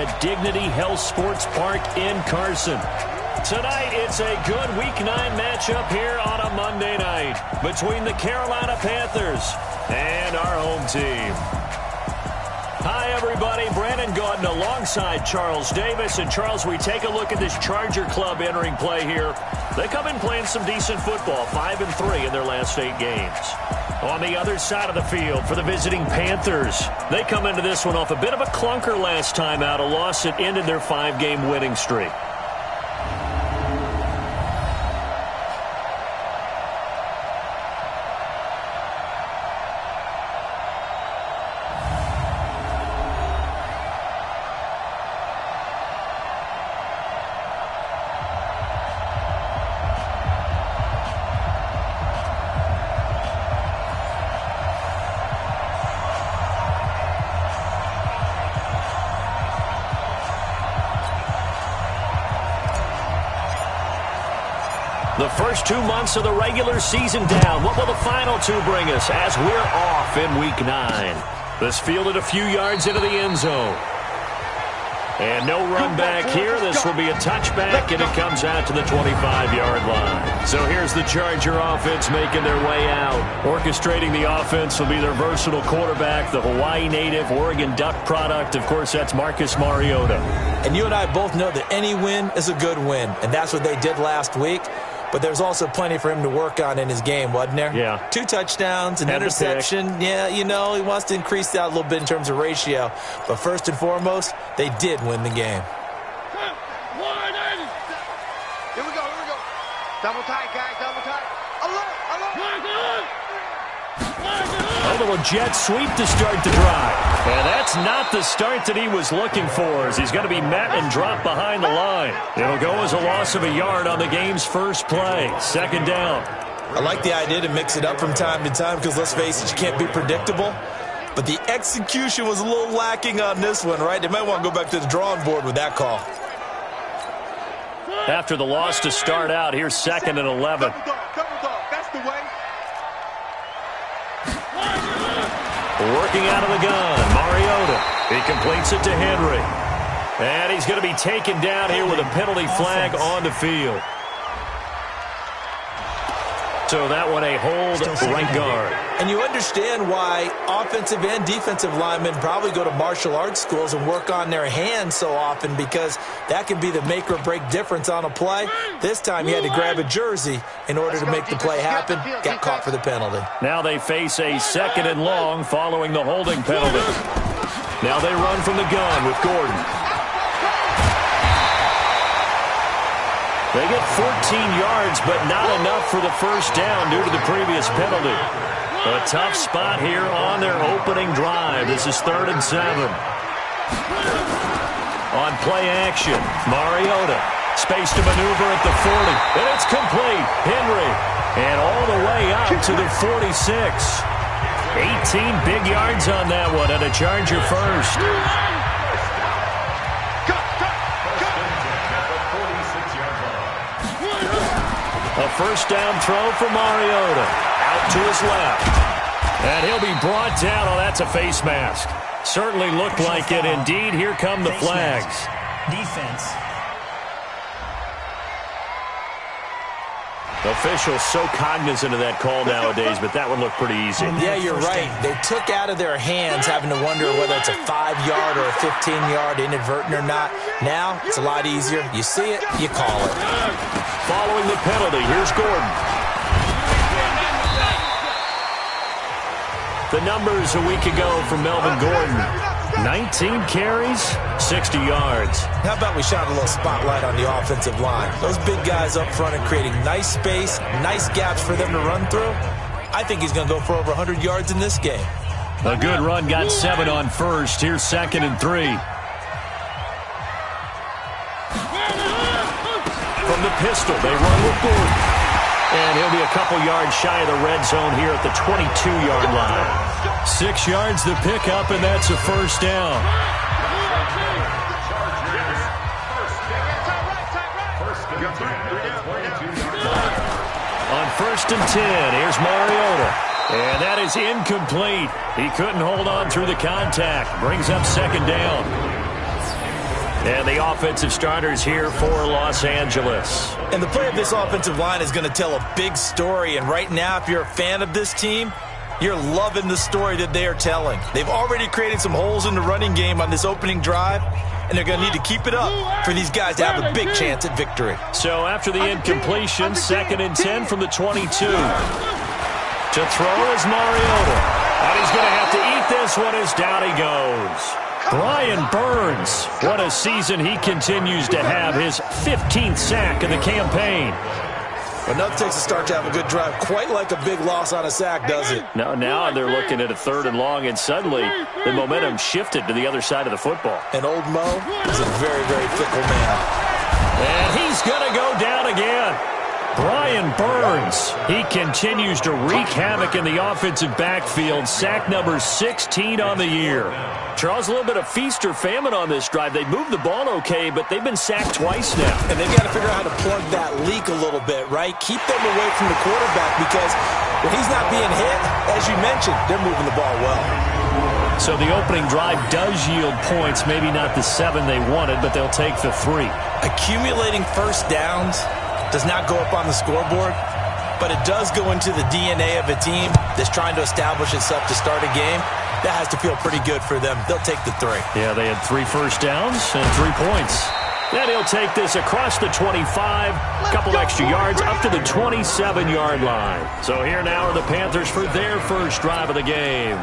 the Dignity Health Sports Park in Carson. Tonight, it's a good Week 9 matchup here on a Monday night between the Carolina Panthers and our home team. Hi, everybody. Brandon Gordon alongside Charles Davis. And, Charles, we take a look at this Charger club entering play here. They come in playing some decent football, 5-3 in their last 8 games. On the other side of the field for the visiting Panthers, they come into this one off a bit of a clunker last time out, a loss that ended their 5-game winning streak. The first 2 months of the regular season down. What will the final 2 bring us as we're off in Week 9? This fielded a few yards into the end zone. And no run back here. This will be a touchback, and it comes out to the 25-yard line. So here's the Charger offense making their way out. Orchestrating the offense will be their versatile quarterback, the Hawaii native, Oregon Duck product. Of course, that's Marcus Mariota. And you and I both know that any win is a good win, and that's what they did last week. But there's also plenty for him to work on in his game, wasn't there? Yeah. 2 touchdowns, an interception. Yeah, you know, he wants to increase that a little bit in terms of ratio. But first and foremost, they did win the game. Here we go. Double tight, guys, double tight. Alert. A little jet sweep to start the drive. And that's not the start that he was looking for, as he's going to be met and dropped behind the line. It'll go as a loss of a yard on the game's first play. Second down. I like the idea to mix it up from time to time because, let's face it, you can't be predictable. But the execution was a little lacking on this one, right? They might want to go back to the drawing board with that call. After the loss to start out, here's 2nd and 11. Double dog. That's the way. Working out of the gun, Mariota. He completes it to Henry. And he's going to be taken down here with a penalty flag on the field. So that one a hold right guard. And you understand why offensive and defensive linemen probably go to martial arts schools and work on their hands so often, because that can be the make or break difference on a play. This time he had to grab a jersey in order to make the play happen. Got caught for the penalty. Now they face a 2nd and long following the holding penalty. Now they run from the gun with Gordon. They get 14 yards, but not enough for the first down due to the previous penalty. A tough spot here on their opening drive. This is 3rd and 7. On play action, Mariota. Space to maneuver at the 40. And it's complete. Henry. And all the way out to the 46. 18 big yards on that one, and a Charger first. A first down throw for Mariota. Out to his left. And he'll be brought down. Oh, that's a face mask. Certainly looked like it. Indeed, here come the flags. Defense. Officials so cognizant of that call nowadays, but that would look pretty easy. Yeah, you're right. They took out of their hands having to wonder whether it's a 5-yard or a 15-yard, inadvertent or not. Now, it's a lot easier. You see it, you call it. Following the penalty, here's Gordon. The numbers a week ago from Melvin Gordon. 19 carries, 60 yards. How about we shine a little spotlight on the offensive line? Those big guys up front are creating nice space, nice gaps for them to run through. I think he's going to go for over 100 yards in this game. A good run, got 7 on first. Here's 2nd and 3. From the pistol, they run with Gordon. And he'll be a couple yards shy of the red zone here at the 22-yard line. 6 yards the pickup, and that's a first down. On 1st and 10, here's Mariota. And that is incomplete. He couldn't hold on through the contact. Brings up 2nd down. And the offensive starters here for Los Angeles. And the play of this offensive line is going to tell a big story. And right now, if you're a fan of this team, you're loving the story that they are telling. They've already created some holes in the running game on this opening drive, and they're going to need to keep it up for these guys to have a big chance at victory. So after the incompletion, 2nd and 10 from the 22. To throw is Mariota. And he's going to have to eat this one as down he goes. Brian Burns, what a season he continues to have, his 15th sack of the campaign. But nothing takes a start to have a good drive quite like a big loss on a sack, does it? No, now they're looking at a 3rd and long, and suddenly the momentum shifted to the other side of the football. And old Mo is a very, very fickle man. And he's going to go down again. Brian Burns, he continues to wreak havoc in the offensive backfield. Sack number 16 on the year. Charles, a little bit of feast or famine on this drive. They moved the ball okay, but they've been sacked twice now. And they've got to figure out how to plug that leak a little bit, right? Keep them away from the quarterback because when he's not being hit, as you mentioned, they're moving the ball well. So the opening drive does yield points, maybe not the 7 they wanted, but they'll take the 3. Accumulating first downs does not go up on the scoreboard, but it does go into the DNA of a team that's trying to establish itself to start a game. That has to feel pretty good for them. They'll take the 3. Yeah, they had 3 first downs and 3 points. Then he'll take this across the 25, a couple extra yards up to the 27-yard line. So here now are the Panthers for their first drive of the game.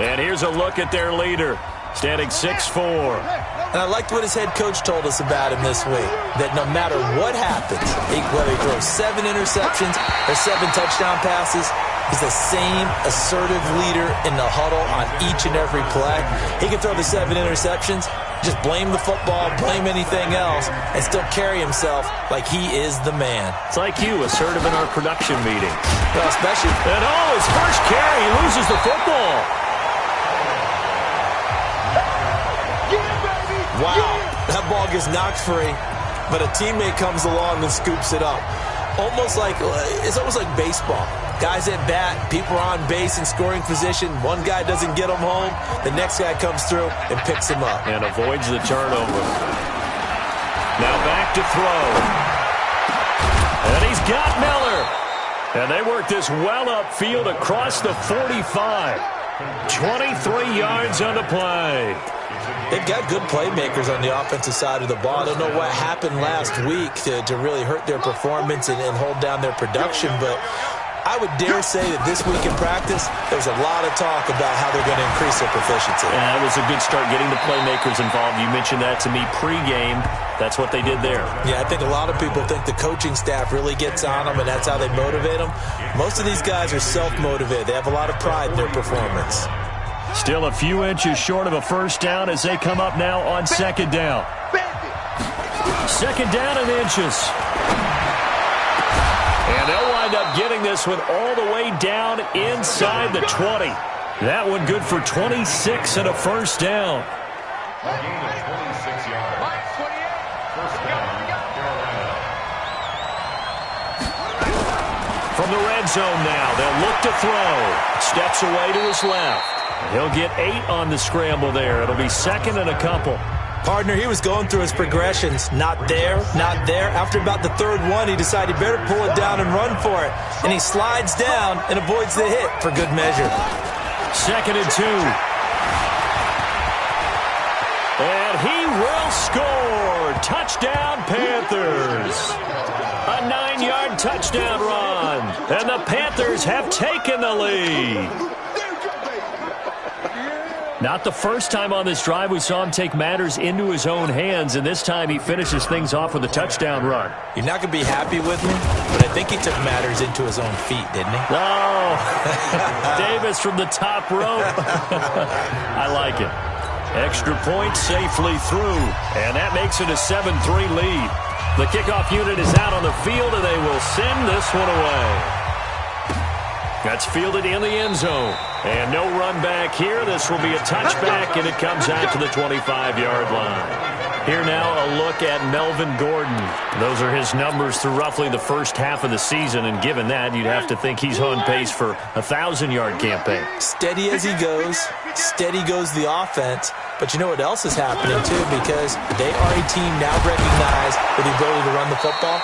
And here's a look at their leader, standing 6'4". And I liked what his head coach told us about him this week, that no matter what happens, whether he throws 7 interceptions or 7 touchdown passes, he's the same assertive leader in the huddle on each and every play. He can throw the 7 interceptions, just blame the football, blame anything else, and still carry himself like he is the man. It's like you, assertive in our production meeting. Well, especially. And his first carry, he loses the football. Wow, that ball gets knocked free, but a teammate comes along and scoops it up. It's almost like baseball. Guys at bat, people are on base in scoring position. One guy doesn't get him home. The next guy comes through and picks him up. And avoids the turnover. Now back to throw. And he's got Miller. And they work this well upfield across the 45. 23 yards on the play. They've got good playmakers on the offensive side of the ball. I don't know what happened last week to really hurt their performance and hold down their production, but I would dare say that this week in practice, there's a lot of talk about how they're going to increase their proficiency. And that was a good start getting the playmakers involved. You mentioned that to me pregame. That's what they did there. Yeah, I think a lot of people think the coaching staff really gets on them, and that's how they motivate them. Most of these guys are self-motivated. They have a lot of pride in their performance. Still a few inches short of a first down as they come up now on 2nd down. 2nd down and inches. And they'll wind up getting this one all the way down inside the 20. That one good for 26 and a first down. From the red zone now, they'll look to throw. Steps away to his left. He'll get 8 on the scramble there. It'll be 2nd and a couple. Partner, he was going through his progressions. Not there, not there. After about the 3rd one, he decided he better pull it down and run for it. And he slides down and avoids the hit for good measure. 2nd and 2. And he will score. Touchdown, Panthers. A 9-yard touchdown run. And the Panthers have taken the lead. Not the first time on this drive we saw him take matters into his own hands, and this time he finishes things off with a touchdown run. You're not going to be happy with me, but I think he took matters into his own feet, didn't he? Oh, Davis from the top rope. I like it. Extra point safely through, and that makes it a 7-3 lead. The kickoff unit is out on the field, and they will send this one away. That's fielded in the end zone. And no run back here. This will be a touchback, and it comes out to the 25-yard line. Here now a look at Melvin Gordon. Those are his numbers through roughly the first half of the season, and given that, you'd have to think he's on pace for a 1,000-yard campaign. Steady as he goes, steady goes the offense. But you know what else is happening, too, because they are a team now recognized with the ability to run the football.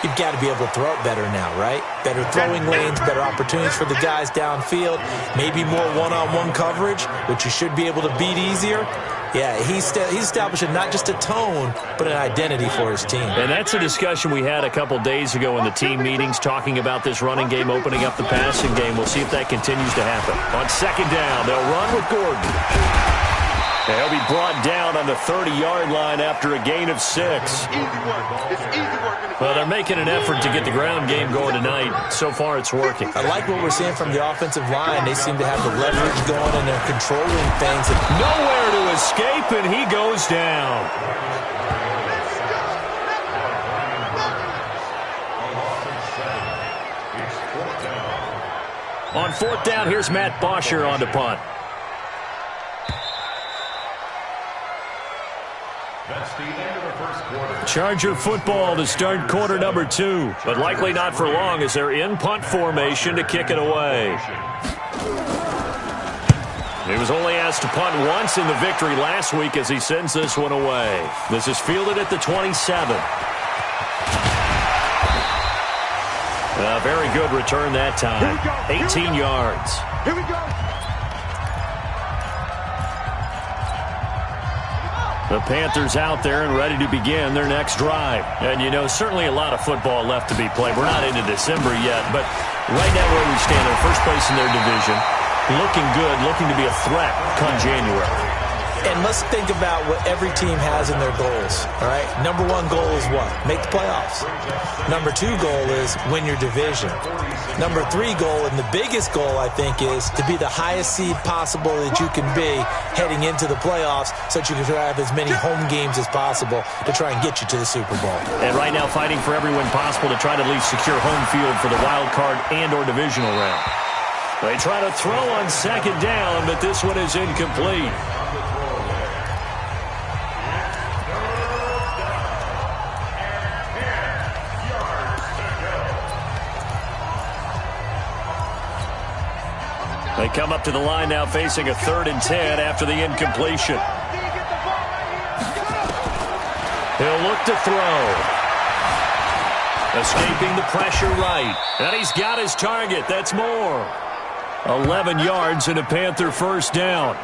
You've got to be able to throw it better now, right? Better throwing lanes, better opportunities for the guys downfield, maybe more one-on-one coverage, which you should be able to beat easier. Yeah, he's establishing not just a tone, but an identity for his team. And that's a discussion we had a couple days ago in the team meetings, talking about this running game, opening up the passing game. We'll see if that continues to happen. On second down, they'll run with Gordon. He'll be brought down on the 30-yard line after a gain of 6. Easy work. It's easy work. Well, they're making an effort to get the ground game going tonight. So far, it's working. I like what we're seeing from the offensive line. They seem to have the leverage going, and they're controlling things. Nowhere to escape, and he goes down. On fourth down, here's Matt Bosher on to punt. That's the end of the first quarter. Charger football to start quarter number 2, but likely not for long as they're in punt formation to kick it away. He was only asked to punt once in the victory last week as he sends this one away. This is fielded at the 27. A very good return that time. 18 yards. Here we go. The Panthers out there and ready to begin their next drive. And, you know, certainly a lot of football left to be played. We're not into December yet, but right now where we stand, in first place in their division, looking good, looking to be a threat come January. And let's think about what every team has in their goals, all right? Number 1 goal is what? Make the playoffs. Number 2 goal is win your division. Number 3 goal, and the biggest goal, I think, is to be the highest seed possible that you can be heading into the playoffs so that you can have as many home games as possible to try and get you to the Super Bowl. And right now fighting for every win possible to try to at least secure home field for the wild card and or divisional round. They try to throw on second down, but this one is incomplete. They come up to the line now facing a 3rd and 10 after the incompletion. He'll look to throw. Escaping the pressure right. And he's got his target. That's more. 11 yards and a Panther first down.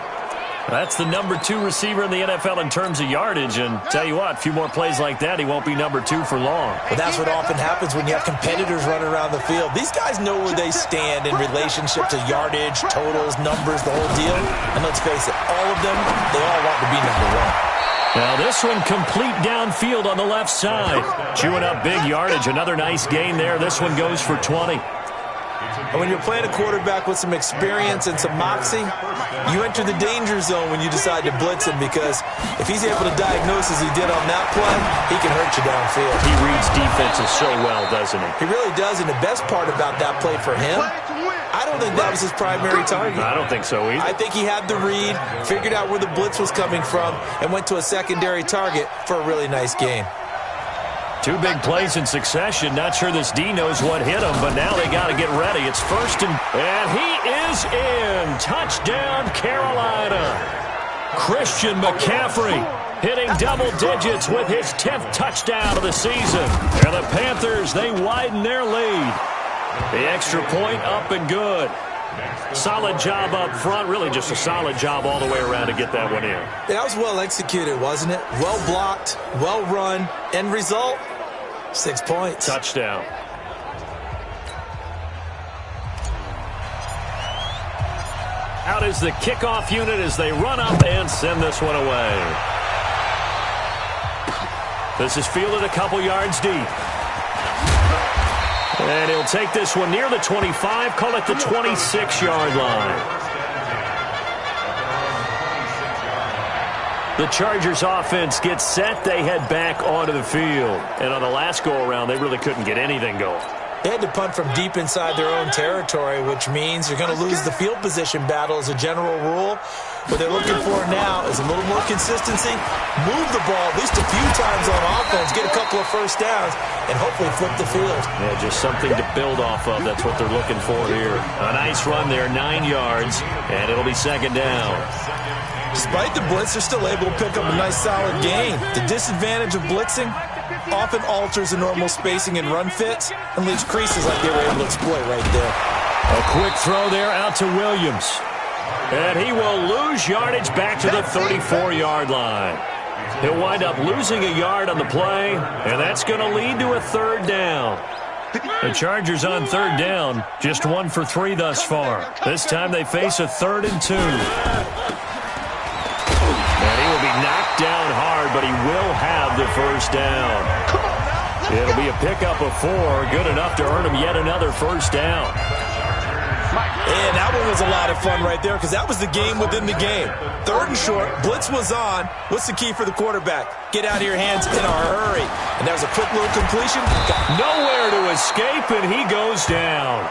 That's the number 2 receiver in the NFL in terms of yardage. And tell you what, a few more plays like that, he won't be number 2 for long. Well, that's what often happens when you have competitors running around the field. These guys know where they stand in relationship to yardage, totals, numbers, the whole deal. And let's face it, all of them, they all want to be number 1. Now this one complete downfield on the left side. Chewing up big yardage. Another nice gain there. This one goes for 20. And when you're playing a quarterback with some experience and some moxie, you enter the danger zone when you decide to blitz him, because if he's able to diagnose as he did on that play, he can hurt you downfield. He reads defenses so well, doesn't he? He really does, and the best part about that play for him, I don't think that was his primary target. I don't think so either. I think he had the read, figured out where the blitz was coming from, and went to a secondary target for a really nice gain. 2 big plays in succession. Not sure this D knows what hit him, but now they got to get ready. It's first and he is in. Touchdown, Carolina. Christian McCaffrey hitting double digits with his 10th touchdown of the season. And the Panthers, they widen their lead. The extra point up and good. Solid job up front. Really just a solid job all the way around to get that one in. That was well executed, wasn't it? Well blocked, well run. End result, 6 points. Touchdown. Out is the kickoff unit as they run up and send this one away. This is fielded a couple yards deep. And he'll take this one near the 25, call it the 26-yard line. The Chargers offense gets set. They head back onto the field. And on the last go-around, they really couldn't get anything going. They had to punt from deep inside their own territory, which means you're going to lose the field position battle as a general rule. What they're looking for now is a little more consistency, move the ball at least a few times on offense, get a couple of first downs, and hopefully flip the field. Yeah, just something to build off of. That's what they're looking for here. A nice run there, 9 yards, and it'll be second down. Despite the blitz, they're still able to pick up a nice solid gain. The disadvantage of blitzing often alters the normal spacing and run fits and leaves creases like they were able to exploit right there. A quick throw there out to Williams. And he will lose yardage back to the 34-yard line. He'll wind up losing a yard on the play, and that's going to lead to a third down. The Chargers on third down, just 1 for 3 thus far. This time they face a 3rd and 2. And he will be knocked down hard, but he will have the first down. It'll be a pickup of 4, good enough to earn him yet another first down. And that one was a lot of fun right there because that was the game within the game. 3rd and short, blitz was on. What's the key for the quarterback? Get out of your hands in a hurry. And that was a quick little completion. Nowhere to escape, and he goes down.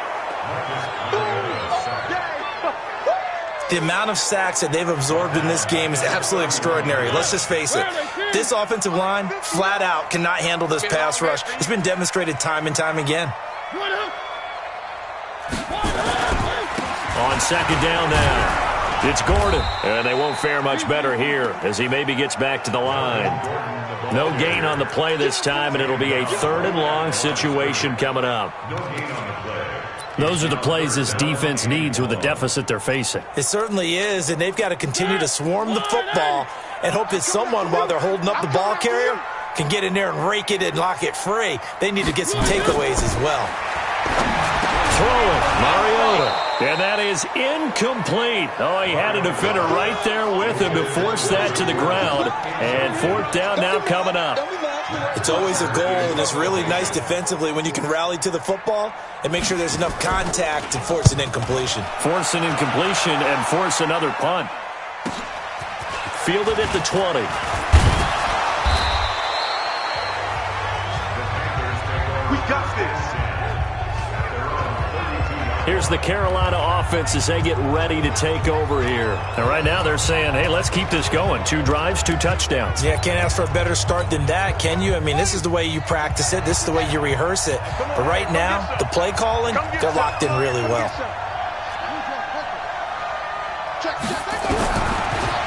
The amount of sacks that they've absorbed in this game is absolutely extraordinary. Let's just face it. This offensive line, flat out, cannot handle this pass rush. It's been demonstrated time and time again. On second down now, it's Gordon. And they won't fare much better here as he maybe gets back to the line. No gain on the play this time, and it'll be a 3rd and long situation coming up. Those are the plays this defense needs with the deficit they're facing. It certainly is, and they've got to continue to swarm the football and hope that someone, while they're holding up the ball carrier, can get in there and rake it and lock it free. They need to get some takeaways as well. Throwing, Mariota. And that is incomplete. Oh, he had a defender right there with him to force that to the ground. And 4th down now coming up. It's always a goal, and it's really nice defensively when you can rally to the football and make sure there's enough contact to force an incompletion. Force an incompletion and force another punt. Fielded at the 20. We got this. Here's the Carolina offense as they get ready to take over here. And right now they're saying, hey, let's keep this going. 2 drives, 2 touchdowns. Yeah, can't ask for a better start than that, can you? I mean, this is the way you practice it. This is the way you rehearse it. But right now, the play calling, they're locked in really well.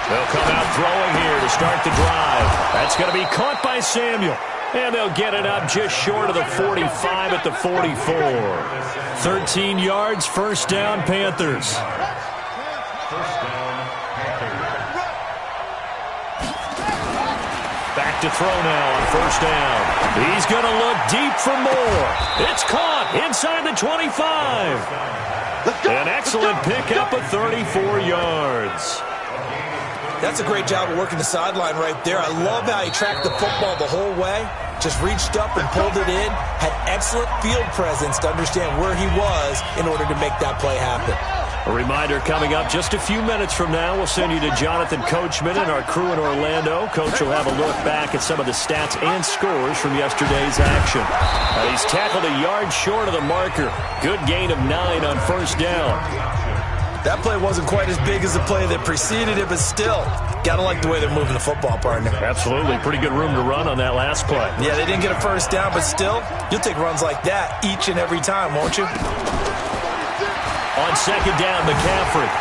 They'll come out throwing here to start the drive. That's going to be caught by Samuel. And they'll get it up just short of the 45 at the 44. 13 yards, first down, Panthers. Back to throw now on first down. He's going to look deep for more. It's caught inside the 25. An excellent pickup of 34 yards. That's a great job of working the sideline right there. I love how he tracked the football the whole way. Just reached up and pulled it in. Had excellent field presence to understand where he was in order to make that play happen. A reminder coming up just a few minutes from now. We'll send you to Jonathan Coachman and our crew in Orlando. Coach will have a look back at some of the stats and scores from yesterday's action. He's tackled a yard short of the marker. Good gain of 9 on first down. That play wasn't quite as big as the play that preceded it, but still, got to like the way they're moving the football, partner. Absolutely. Pretty good room to run on that last play. Yeah, they didn't get a first down, but still, you'll take runs like that each and every time, won't you? On second down, McCaffrey.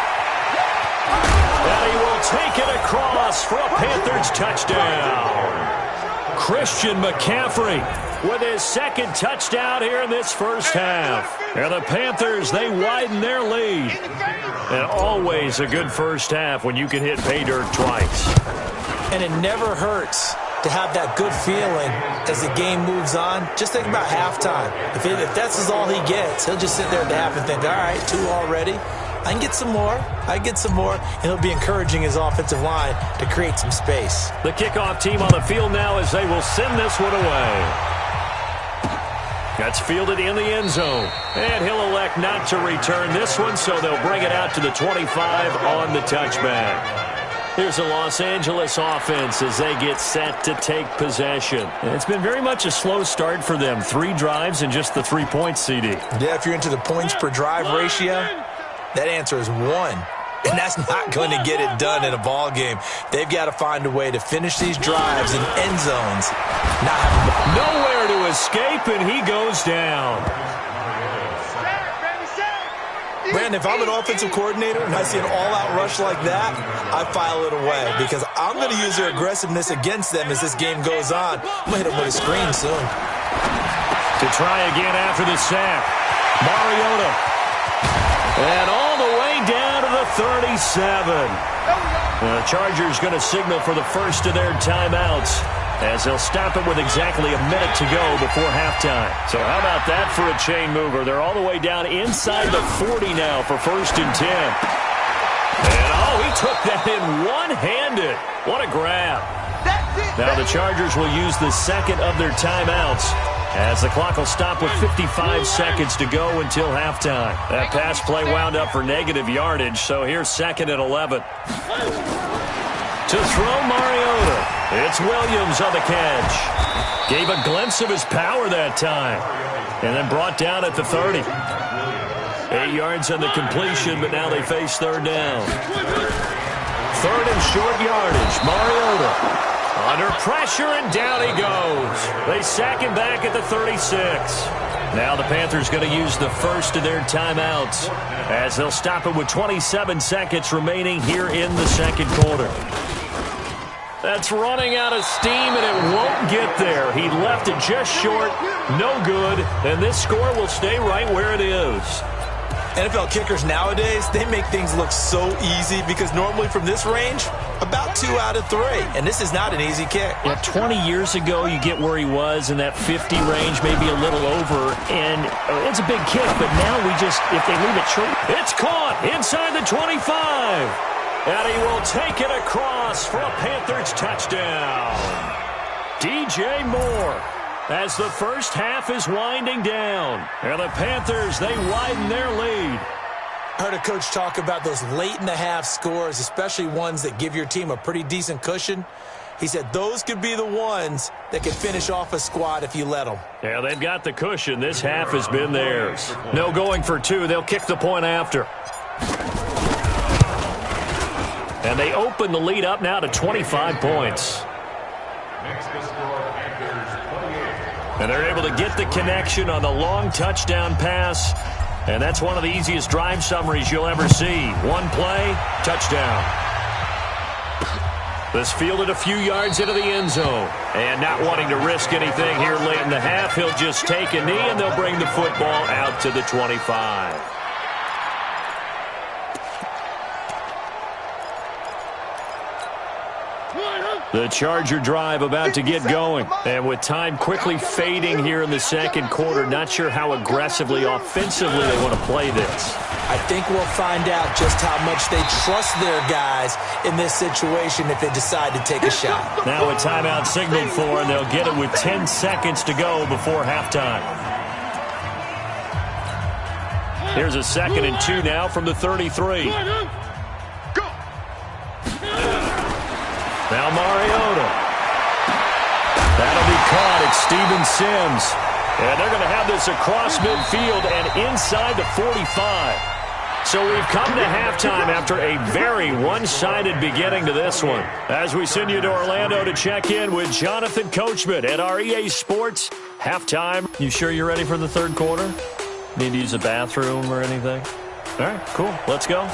And he will take it across for a Panthers touchdown. Christian McCaffrey with his second touchdown here in this first half. And the Panthers, they widen their lead. And always a good first half when you can hit pay dirt twice. And it never hurts to have that good feeling as the game moves on. Just think about halftime. If that's all he gets, he'll just sit there at the half and think, all right, 2 already. I can get some more. And he'll be encouraging his offensive line to create some space. The kickoff team on the field now as they will send this one away. That's fielded in the end zone. And he'll elect not to return this one, so they'll bring it out to the 25 on the touchback. Here's the Los Angeles offense as they get set to take possession. It's been very much a slow start for them. 3 drives and just the 3 points, CD. Yeah, if you're into the points per drive ratio, that answer is 1. And that's not going to get it done in a ball game. They've got to find a way to finish these drives in end zones. Nowhere to escape, and he goes down. Brandon, if I'm an offensive coordinator and I see an all-out rush like that, I file it away because I'm going to use their aggressiveness against them as this game goes on. I'm going to hit them with a screen soon. To try again after the sack, Mariota. And all the way down to the 37. The Chargers going to signal for the first of their timeouts as they'll stop it with exactly a minute to go before halftime. So how about that for a chain mover? They're all the way down inside the 40 now for 1st and 10. And, he took that in one-handed. What a grab. Now the Chargers will use the second of their timeouts as the clock will stop with 55 seconds to go until halftime. That pass play wound up for negative yardage, so here's 2nd and 11. To throw Mariota. It's Williams on the catch. Gave a glimpse of his power that time. And then brought down at the 30. 8 yards on the completion, but now they face 3rd down. 3rd and short yardage. Mariota under pressure, and down he goes. They sack him back at the 36. Now the Panthers going to use the first of their timeouts as they'll stop it with 27 seconds remaining here in the second quarter. That's running out of steam, and it won't get there. He left it just short, no good, and this score will stay right where it is. NFL kickers nowadays, they make things look so easy because normally from this range, about 2 out of 3. And this is not an easy kick. Yeah, 20 years ago, you get where he was in that 50 range, maybe a little over. And it's a big kick, but now if they leave it short. It's caught inside the 25. And he will take it across for a Panthers touchdown. DJ Moore. As the first half is winding down. And the Panthers, they widen their lead. I heard a coach talk about those late-in-the-half scores, especially ones that give your team a pretty decent cushion. He said those could be the ones that could finish off a squad if you let them. Yeah, they've got the cushion. This half has been theirs. No going for 2. They'll kick the point after. And they open the lead up now to 25 points. And they're able to get the connection on the long touchdown pass. And that's one of the easiest drive summaries you'll ever see. One play, touchdown. This fielded a few yards into the end zone. And not wanting to risk anything here late in the half, he'll just take a knee and they'll bring the football out to the 25. The Charger drive about to get going. And with time quickly fading here in the second quarter, not sure how aggressively, offensively they want to play this. I think we'll find out just how much they trust their guys in this situation if they decide to take a shot. Now a timeout signaled for, and they'll get it with 10 seconds to go before halftime. Here's a 2nd and 2 now from the 33. Now Mariota. That'll be caught. It's Steven Sims. And they're going to have this across midfield and inside the 45. So we've come to halftime after a very one-sided beginning to this one. As we send you to Orlando to check in with Jonathan Coachman at our EA Sports halftime. You sure you're ready for the third quarter? Need to use a bathroom or anything? All right, cool. Let's go.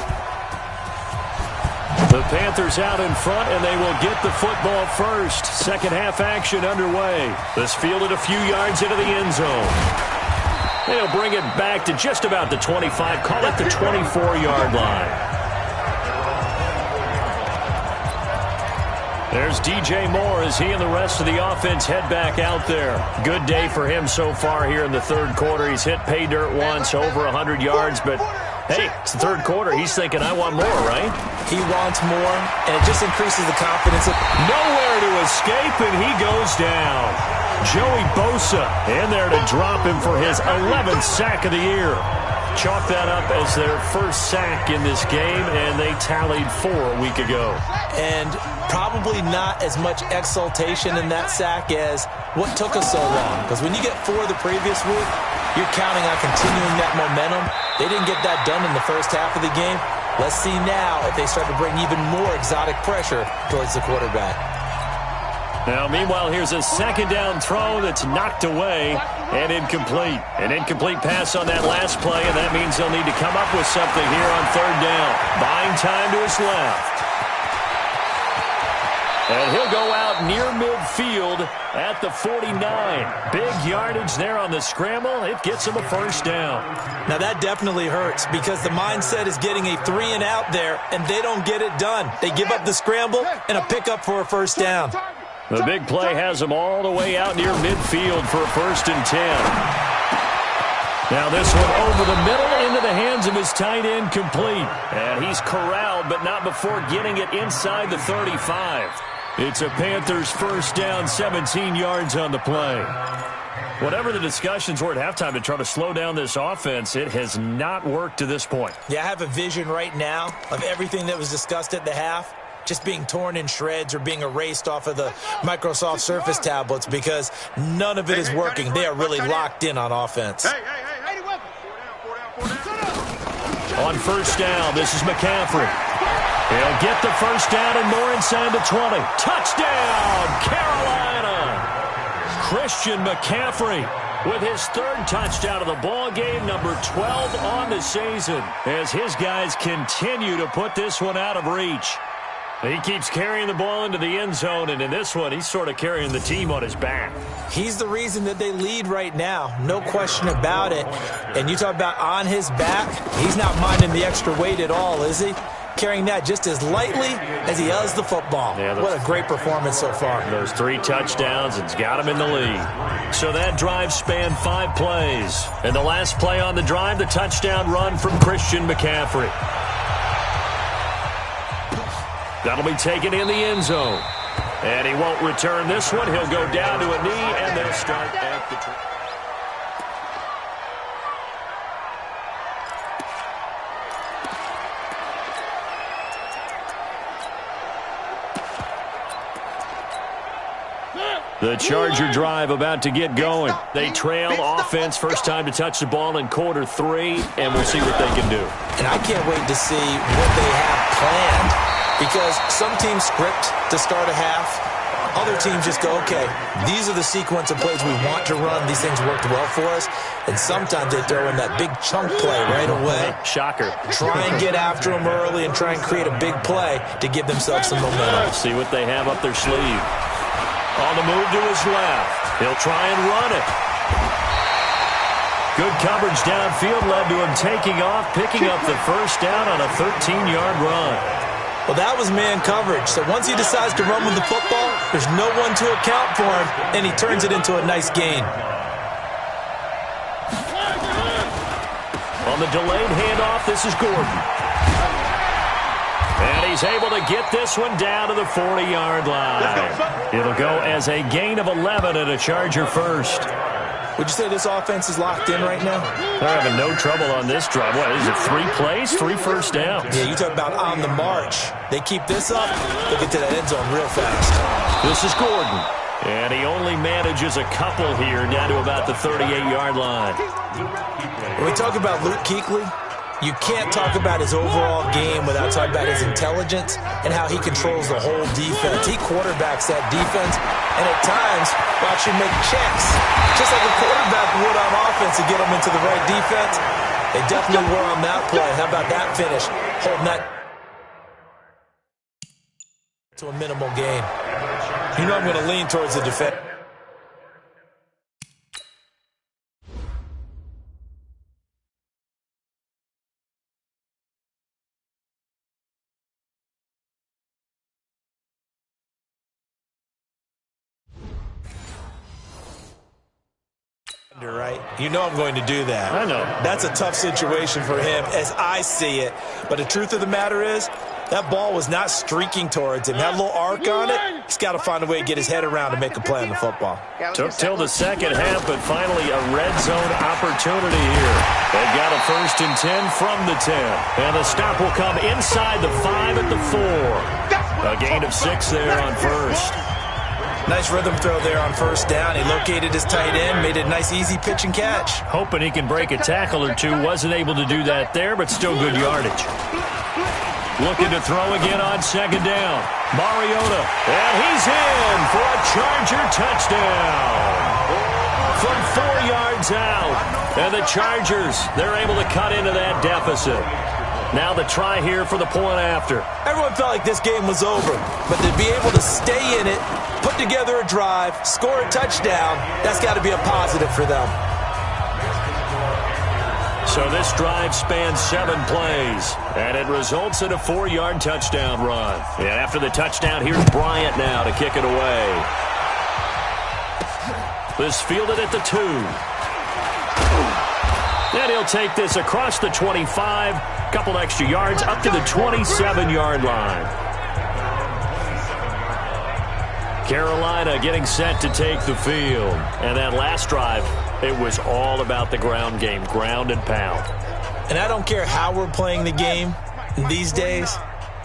The Panthers out in front, and they will get the football first. Second half action underway. This fielded a few yards into the end zone. They'll bring it back to just about the 25. Call it the 24-yard line. There's DJ Moore as he and the rest of the offense head back out there. Good day for him so far here in the third quarter. He's hit pay dirt once, over 100 yards, but hey, it's the third quarter. He's thinking, I want more, right? He wants more, and it just increases the confidence. Nowhere to escape, and he goes down. Joey Bosa in there to drop him for his 11th sack of the year. Chalk that up as their first sack in this game, and they tallied 4 a week ago. And probably not as much exultation in that sack as what took us so long. Because when you get 4 the previous week, you're counting on continuing that momentum. They didn't get that done in the first half of the game. Let's see now if they start to bring even more exotic pressure towards the quarterback. Now, meanwhile, here's a second down throw that's knocked away and incomplete. An incomplete pass on that last play, and that means they'll need to come up with something here on third down. Buying time to his left. And he'll go out near midfield at the 49. Big yardage there on the scramble. It gets him a first down. Now, that definitely hurts because the mindset is getting a 3-and-out there, and they don't get it done. They give up the scramble and a pickup for a first down. The big play has him all the way out near midfield for a 1st and 10. Now this one over the middle into the hands of his tight end, complete. And he's corralled, but not before getting it inside the 35. It's a Panthers first down, 17 yards on the play. Whatever the discussions were at halftime to try to slow down this offense, it has not worked to this point. Yeah, I have a vision right now of everything that was discussed at the half just being torn in shreds or being erased off of the Microsoft Surface tablets because none of it is working. They are really locked in on offense. On first down, this is McCaffrey. He'll get the first down and more inside the 20. Touchdown, Carolina! Christian McCaffrey with his 3rd touchdown of the ball game, number 12 on the season, as his guys continue to put this one out of reach. He keeps carrying the ball into the end zone, and in this one, he's sort of carrying the team on his back. He's the reason that they lead right now, no question about it. And you talk about on his back, he's not minding the extra weight at all, is he? Carrying that just as lightly as he does the football. Yeah, what a great performance so far. Those 3 touchdowns, it's got him in the lead. So that drive spanned 5 plays. And the last play on the drive, the touchdown run from Christian McCaffrey. That'll be taken in the end zone. And he won't return this one. He'll go down to a knee, and they'll start at the... The Charger drive about to get going. They trail offense, first time to touch the ball in quarter 3, and we'll see what they can do. And I can't wait to see what they have planned. Because some teams script to start a half. Other teams just go, okay, these are the sequence of plays we want to run. These things worked well for us. And sometimes they throw in that big chunk play right away. Shocker. Try and get after them early and try and create a big play to give themselves some momentum. See what they have up their sleeve. On the move to his left. He'll try and run it. Good coverage downfield led to him taking off, picking up the first down on a 13-yard run. Well, that was man coverage. So once he decides to run with the football, there's no one to account for him, and he turns it into a nice gain. On the delayed handoff, this is Gordon. And he's able to get this one down to the 40-yard line. It'll go as a gain of 11 and a Charger first. Would you say this offense is locked in right now? They're having no trouble on this drive. What, is it 3 plays, 3 first downs? Yeah, you talk about on the march. They keep this up, they'll get to that end zone real fast. This is Gordon. And he only manages a couple here down to about the 38-yard line. When we talk about Luke Kuechly, you can't talk about his overall game without talking about his intelligence and how he controls the whole defense. He quarterbacks that defense, and at times, watch him make checks, just like a quarterback would on offense to get him into the right defense. They definitely were on that play. How about that finish? Holding that to a minimal gain. You know I'm going to lean towards the defense. Right? You know I'm going to do that. I know. That's a tough situation for him as I see it. But the truth of the matter is, That ball was not streaking towards him. Had a little arc on it. He's got to find a way to get his head around to make a play on the football. Took till the second half, but finally a red zone opportunity here. They've got a 1st and 10 from the 10. And the stop will come inside the 5 at the 4. A gain of 6 there on first. Nice rhythm throw there on 1st down. He located his tight end, made it a nice easy pitch and catch. Hoping he can break a tackle or two. Wasn't able to do that there, but still good yardage. Looking to throw again on 2nd down. Mariota, and he's in for a Charger touchdown. From 4 yards out. And the Chargers, they're able to cut into that deficit. Now the try here for the point after. Everyone felt like this game was over, but to be able to stay in it, put together a drive, score a touchdown, that's got to be a positive for them. So this drive spans 7 plays, and it results in a 4-yard touchdown run. And after the touchdown, here's Bryant now to kick it away. This fielded at the 2. And he'll take this across the 25, couple extra yards, up to the 27-yard line. Carolina getting set to take the field. And that last drive, it was all about the ground game, ground and pound. And I don't care how we're playing the game these days,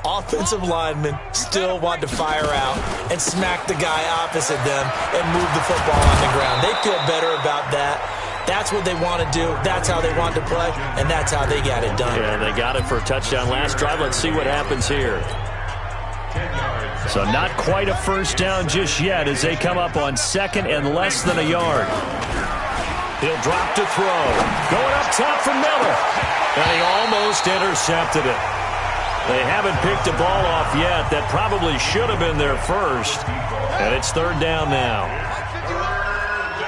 offensive linemen still want to fire out and smack the guy opposite them and move the football on the ground. They feel better about that. That's what they want to do. That's how they want to play, and that's how they got it done. Yeah, they got it for a touchdown last drive. Let's see what happens here. So not quite a 1st down just yet as they come up on 2nd and less than a yard. He'll drop to throw. Going up top for Miller. And he almost intercepted it. They haven't picked the ball off yet. That probably should have been their first. And it's 3rd down now.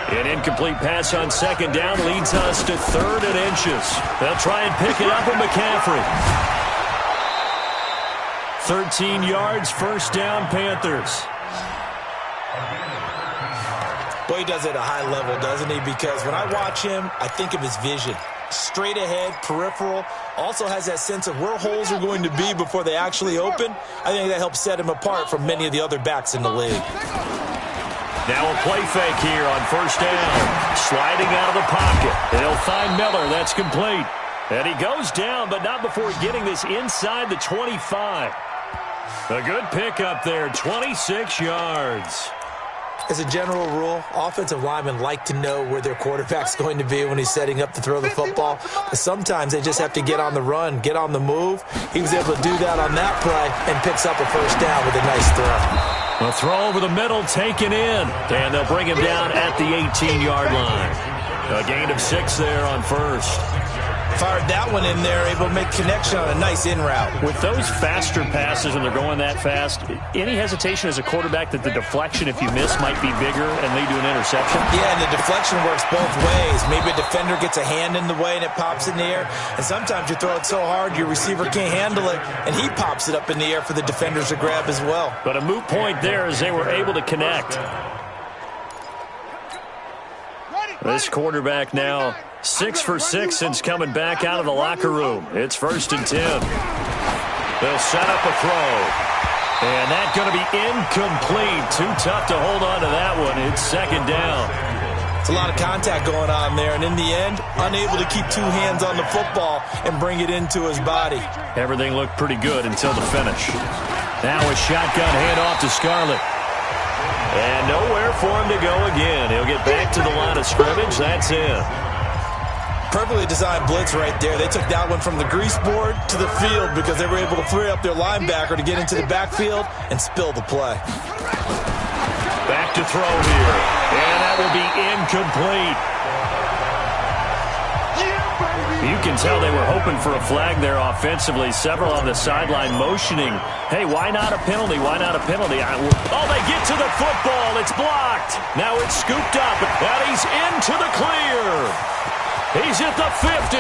An incomplete pass on 2nd down leads us to 3rd and inches. They'll try and pick it up with McCaffrey. 13 yards, 1st down, Panthers. Boy, he does it at a high level, doesn't he? Because when I watch him, I think of his vision. Straight ahead, peripheral. Also has that sense of where holes are going to be before they actually open. I think that helps set him apart from many of the other backs in the league. Now a play fake here on 1st down. Sliding out of the pocket. They'll find Miller. That's complete. And he goes down, but not before getting this inside the 25. A good pickup there, 26 yards. As a general rule, offensive linemen like to know where their quarterback's going to be when he's setting up to throw the football. But sometimes they just have to get on the run, get on the move. He was able to do that on that play and picks up a 1st down with a nice throw. A throw over the middle, taken in. And they'll bring him down at the 18-yard line. A gain of 6 there on 1st. Fired that one in there, able to make connection on a nice in route. With those faster passes when they're going that fast, any hesitation as a quarterback that the deflection, if you miss, might be bigger and lead to an interception? Yeah, and the deflection works both ways. Maybe a defender gets a hand in the way and it pops in the air. And sometimes you throw it so hard your receiver can't handle it, and he pops it up in the air for the defenders to grab as well. But a moot point there as they were able to connect. This quarterback now 6 for 6 since coming back out of the locker room. It's 1st and 10. They'll set up a throw. And that's going to be incomplete. Too tough to hold on to that one. It's 2nd down. It's a lot of contact going on there. And in the end, unable to keep 2 hands on the football and bring it into his body. Everything looked pretty good until the finish. Now a shotgun handoff to Scarlett. And nowhere for him to go again. He'll get back to the line of scrimmage. That's it. Perfectly designed blitz right there. They took that one from the grease board to the field because they were able to free up their linebacker to get into the backfield and spill the play. Back to throw here. And that will be incomplete. You can tell they were hoping for a flag there offensively. Several on the sideline motioning, hey, why not a penalty? Why not a penalty? Oh, they get to the football. It's blocked. Now it's scooped up, and he's into the clear. He's at the 50.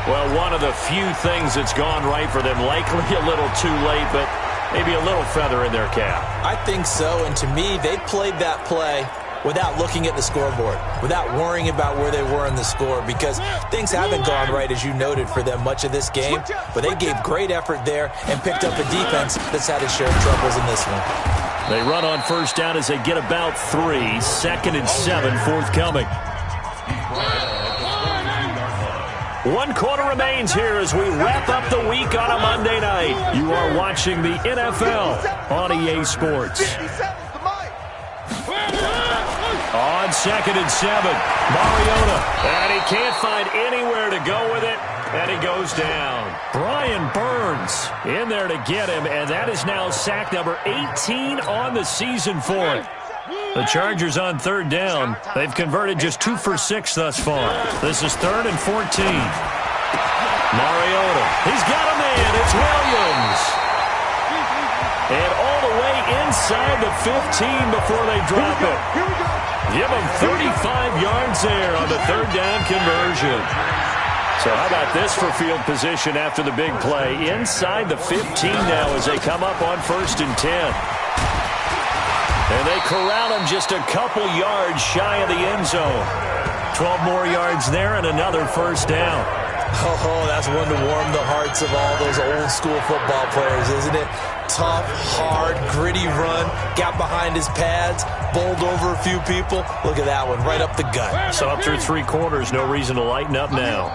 Well, one of the few things that's gone right for them. Likely a little too late, but maybe a little feather in their cap. I think so, and to me, they played that play without looking at the scoreboard, without worrying about where they were in the score, because things haven't gone right, as you noted, for them much of this game. But they gave great effort there and picked up a defense that's had its share of troubles in this one. They run on first down as they get about 3. 2nd and 7 forthcoming. 1 quarter remains here as we wrap up the week on a Monday night. You are watching the NFL on EA Sports. On 2nd and 7, Mariota, and he can't find anywhere to go with it, and he goes down. Brian Burns in there to get him, and that is now sack number 18 on the season for him. The Chargers on 3rd down. They've converted just 2 for 6 thus far. This is 3rd and 14. Mariota, he's got a man. It's Williams. And all the way inside the 15 before they drop it. Give him 35 yards there on the 3rd down conversion. So how about this for field position after the big play? Inside the 15 now as they come up on 1st and 10. And they corral him just a couple yards shy of the end zone. 12 more yards there and another 1st down. Oh, that's one to warm the hearts of all those old school football players, isn't it? Tough, hard, gritty run, got behind his pads, bowled over a few people. Look at that one, right up the gut. So up through 3 quarters, no reason to lighten up now.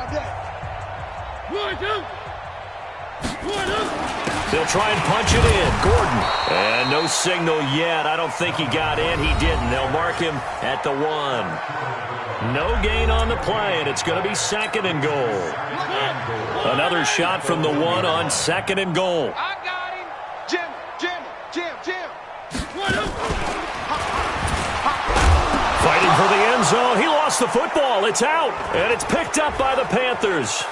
They'll try and punch it in. Gordon. And no signal yet. I don't think he got in. He didn't. They'll mark him at the 1. No gain on the play, and it's going to be 2nd and goal. Another shot from the 1 on 2nd and goal. I got him. Jim. Fighting for the end zone. He lost the football. It's out, and it's picked up by the Panthers.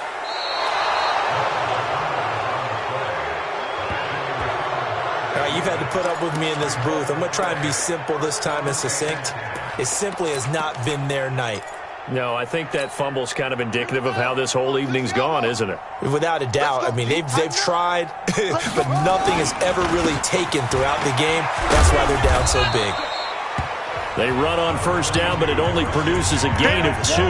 You've had to put up with me in this booth. I'm going to try and be simple this time and succinct. It simply has not been their night. No, I think that fumble's kind of indicative of how this whole evening's gone, isn't it? Without a doubt. I mean, they've tried, but nothing has ever really taken throughout the game. That's why they're down so big. They run on 1st down, but it only produces a gain of 2.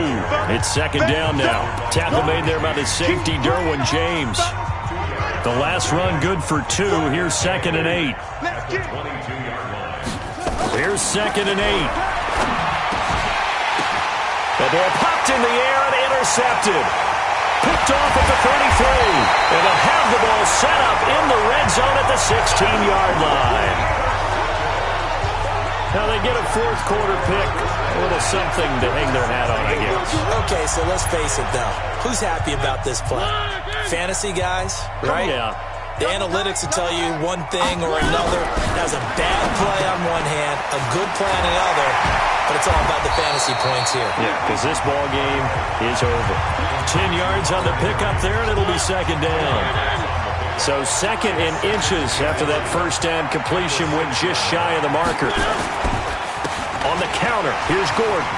It's 2nd down now. Tackle made there by the safety, Derwin James. The last run good for 2. Here's 2nd and 8. Here's 2nd and 8. The ball popped in the air and intercepted. Picked off at the 33. And they'll have the ball set up in the red zone at the 16-yard line. Now they get a 4th quarter pick. A little something to hang their hat on, I guess. Okay, so let's face it, though. Who's happy about this play? Fantasy guys, right? Yeah. The analytics will tell you one thing or another. That was a bad play on one hand, a good play on the other, but it's all about the fantasy points here. Yeah, because this ball game is over. 10 yards on the pickup there, and it'll be 2nd down. So 2nd and inches after that 1st down completion went just shy of the marker. On the counter, here's Gordon.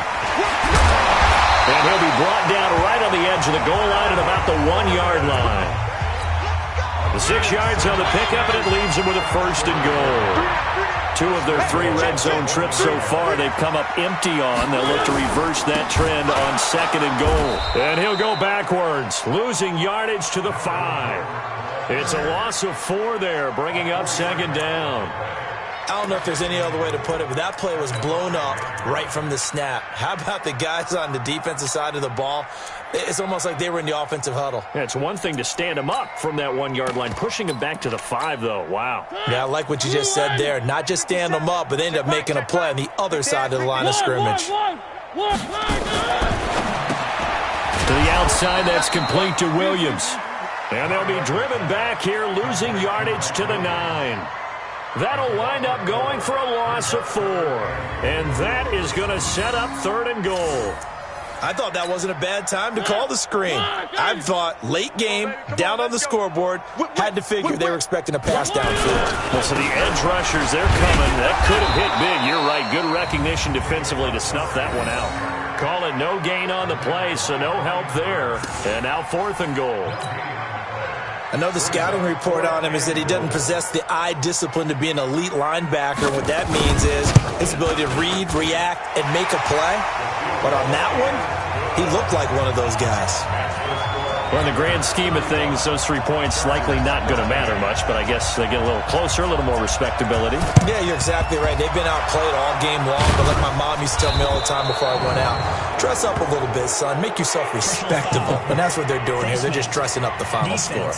And he'll be brought down right on the edge of the goal line at about the 1-yard line. The 6 yards on the pickup, and it leaves him with a 1st and goal. 2 of their 3 red zone trips so far they've come up empty on. They'll look to reverse that trend on 2nd and goal. And he'll go backwards, losing yardage to the 5. It's a loss of 4 there, bringing up 2nd down. I don't know if there's any other way to put it, but that play was blown up right from the snap. How about the guys on the defensive side of the ball? It's almost like they were in the offensive huddle. Yeah, it's one thing to stand him up from that 1-yard line. Pushing him back to the 5, though. Wow. Yeah, I like what you just said there. Not just stand them up, but they end up making a play on the other side of the line of scrimmage. To the outside, that's complete to Williams. And they'll be driven back here, losing yardage to the 9. That'll wind up going for a loss of 4. And that is going to set up 3rd and goal. I thought that wasn't a bad time to call the screen. I thought late game, down on the scoreboard, had to figure they were expecting a pass downfield. Well, so the edge rushers, they're coming. That could have hit big. You're right. Good recognition defensively to snuff that one out. Call it no gain on the play, so no help there. And now 4th and goal. I know the scouting report on him is that he doesn't possess the eye discipline to be an elite linebacker. What that means is his ability to read, react, and make a play. But on that one, he looked like one of those guys. Well, in the grand scheme of things, those 3 points likely not going to matter much, but I guess they get a little closer, a little more respectability. Yeah, you're exactly right. They've been outplayed all game long, but like my mom used to tell me all the time before I went out, dress up a little bit, son. Make yourself respectable. And that's what they're doing here. They're just dressing up the final score.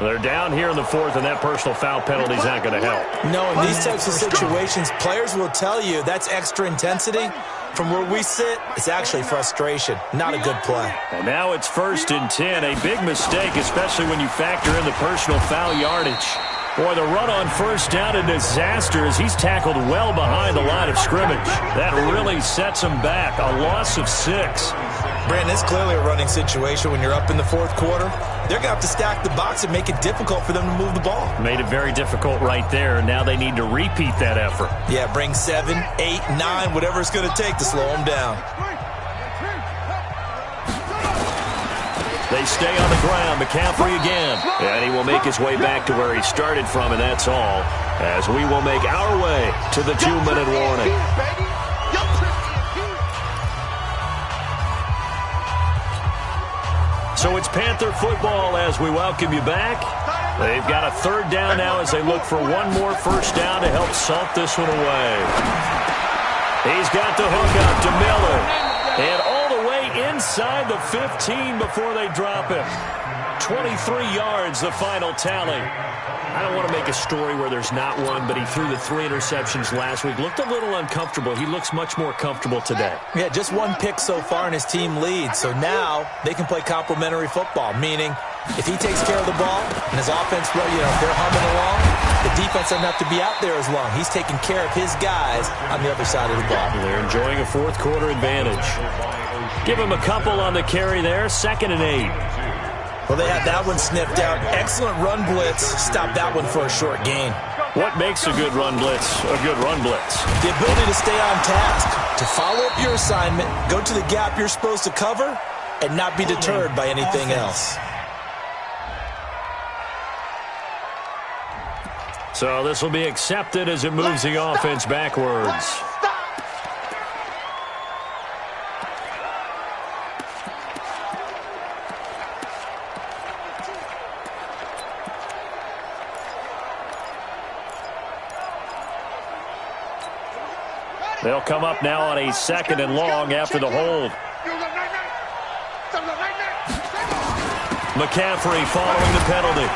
They're down here in the fourth, and that personal foul penalty is not going to help. No, in these types of situations, players will tell you that's extra intensity. From where we sit, it's actually frustration. Not a good play. And now it's 1st and 10. A big mistake, especially when you factor in the personal foul yardage. Boy, the run on first down, a disaster as he's tackled well behind the line of scrimmage. That really sets him back. A loss of 6. Brandon, it's clearly a running situation when you're up in the fourth quarter. They're going to have to stack the box and make it difficult for them to move the ball. Made it very difficult right there. Now they need to repeat that effort. Yeah, bring 7, 8, 9, whatever it's going to take to slow them down. They stay on the ground. McCaffrey again. And he will make his way back to where he started from, and that's all, as we will make our way to the 2-minute warning. So it's Panther football as we welcome you back. They've got a 3rd down now as they look for one more first down to help salt this one away. He's got the hook up to Miller. And all the way inside the 15 before they drop him. 23 yards, the final tally. I don't want to make a story where there's not one, but he threw the 3 interceptions last week. Looked a little uncomfortable. He looks much more comfortable today. Yeah, just 1 pick so far and his team leads. So now they can play complementary football, meaning if he takes care of the ball and his offense, well, if they're humming along, the defense doesn't have to be out there as long. He's taking care of his guys on the other side of the ball. They're enjoying a fourth quarter advantage. Give him a couple on the carry there. 2nd and 8. Well, they had that one sniffed out. Excellent run blitz. Stop that one for a short gain. What makes a good run blitz a good run blitz? The ability to stay on task, to follow up your assignment, go to the gap you're supposed to cover, and not be deterred by anything else. So this will be accepted as it moves the offense backwards. They'll come up now on a 2nd and long after the hold. McCaffrey following the penalty.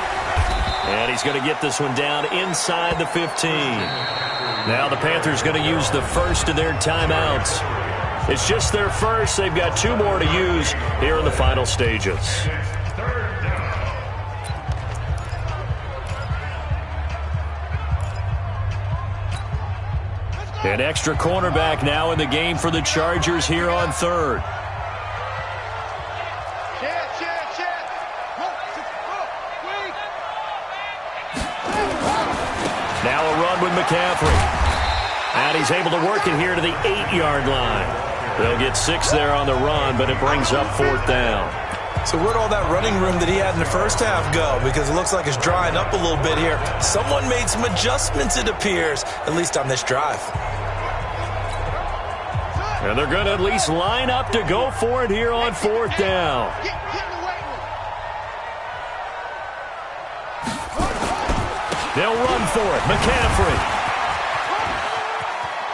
And he's going to get this one down inside the 15. Now the Panthers going to use the first of their timeouts. It's just their first. They've got 2 more to use here in the final stages. An extra cornerback now in the game for the Chargers here on 3rd. Now a run with McCaffrey. And he's able to work it here to the 8-yard line. They'll get 6 there on the run, but it brings up 4th down. So where'd all that running room that he had in the first half go? Because it looks like it's drying up a little bit here. Someone made some adjustments, it appears, at least on this drive. And they're going to at least line up to go for it here on 4th down. They'll run for it. McCaffrey.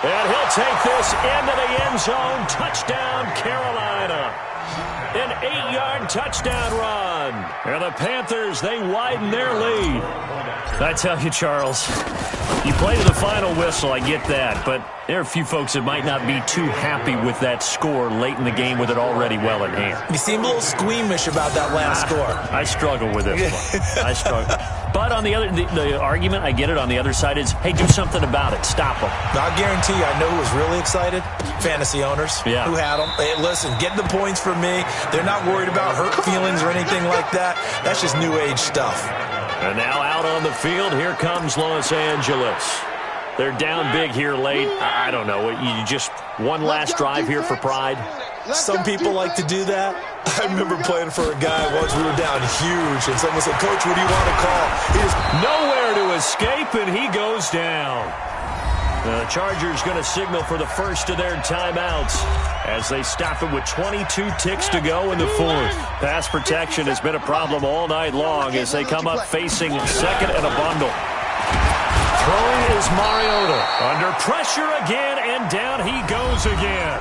And he'll take this into the end zone. Touchdown, Carolina. An 8-yard touchdown run. And the Panthers, they widen their lead. I tell you, Charles, you play to the final whistle, I get that, but there are a few folks that might not be too happy with that score late in the game with it already well in hand. You seem a little squeamish about that last score. I struggle with this one. I struggle. But on the other, the argument, I get it, on the other side is, hey, do something about it. Stop them. I guarantee you, I know who was really excited. Fantasy owners who had them. Hey, listen, get the points from me. They're not worried about hurt feelings or anything like that. That's just new age stuff. And now out on the field, here comes Los Angeles. They're down big here late. I don't know. You just one last drive here for pride? some people like to do that. I remember playing for a guy once. We were down huge, and someone said, "Coach, what do you want to call?" He just nowhere to escape, and he goes down. The Chargers going to signal for the first of their timeouts as they stop it with 22 ticks to go in the fourth. Pass protection has been a problem all night long as they come up facing second and a bundle. Throwing is Mariota. Under pressure again, and down he goes again.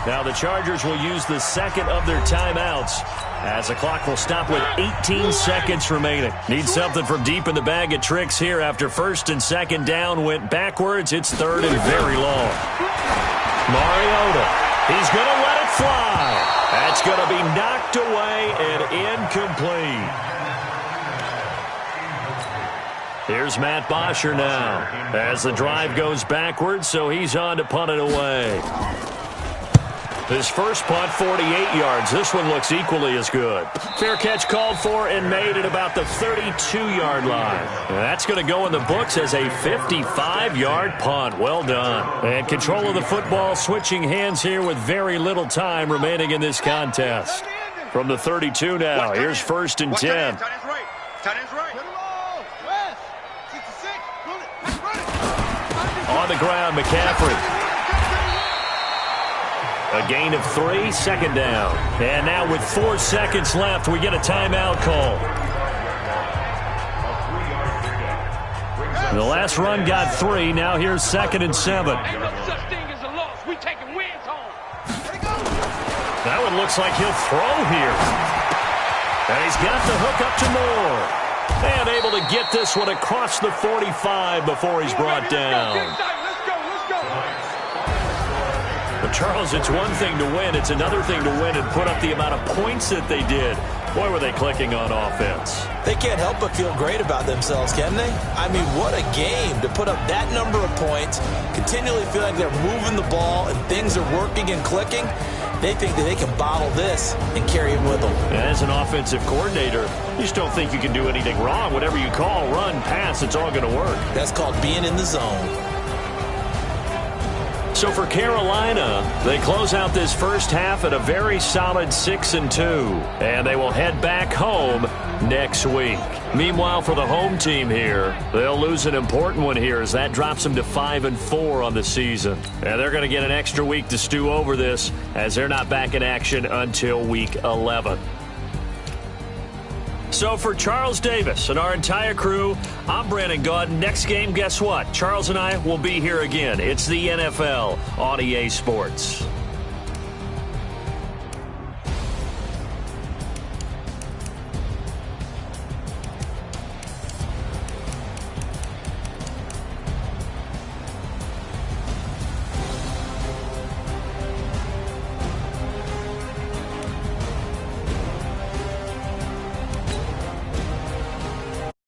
Now the Chargers will use the second of their timeouts as the clock will stop with 18 seconds remaining. Need something from deep in the bag of tricks here after first and second down went backwards. It's third and very long. Mariota, he's going to let it fly. That's going to be knocked away and incomplete. Here's Matt Bosher now as the drive goes backwards, so he's on to punt it away. His first punt, 48 yards. This one looks equally as good. Fair catch called for and made at about the 32-yard line. That's going to go in the books as a 55-yard punt. Well done. And control of the football switching hands here with very little time remaining in this contest. From the 32 now, here's first and 10. On the ground, McCaffrey. A gain of 3, second down. And now with 4 seconds left, we get a timeout call. The last run got 3. Now here's second and 7. Ain't no such thing as a loss. We taking wins home. That one looks like he'll throw here. And he's got the hook up to Moore. And able to get this one across the 45 before he's brought down. But Charles, it's one thing to win. It's another thing to win and put up the amount of points that they did. Boy, were they clicking on offense. They can't help but feel great about themselves, can they? I mean, what a game to put up that number of points, continually feel like they're moving the ball and things are working and clicking. They think that they can bottle this and carry it with them. As an offensive coordinator, you just don't think you can do anything wrong. Whatever you call, run, pass, it's all going to work. That's called being in the zone. So for Carolina, they close out this first half at a very solid 6-2, and they will head back home next week. Meanwhile, for the home team here, they'll lose an important one here as that drops them to 5-4 on the season. And they're going to get an extra week to stew over this as they're not back in action until week 11. So for Charles Davis and our entire crew, I'm Brandon Gaudin. Next game, guess what? Charles and I will be here again. It's the NFL on EA Sports.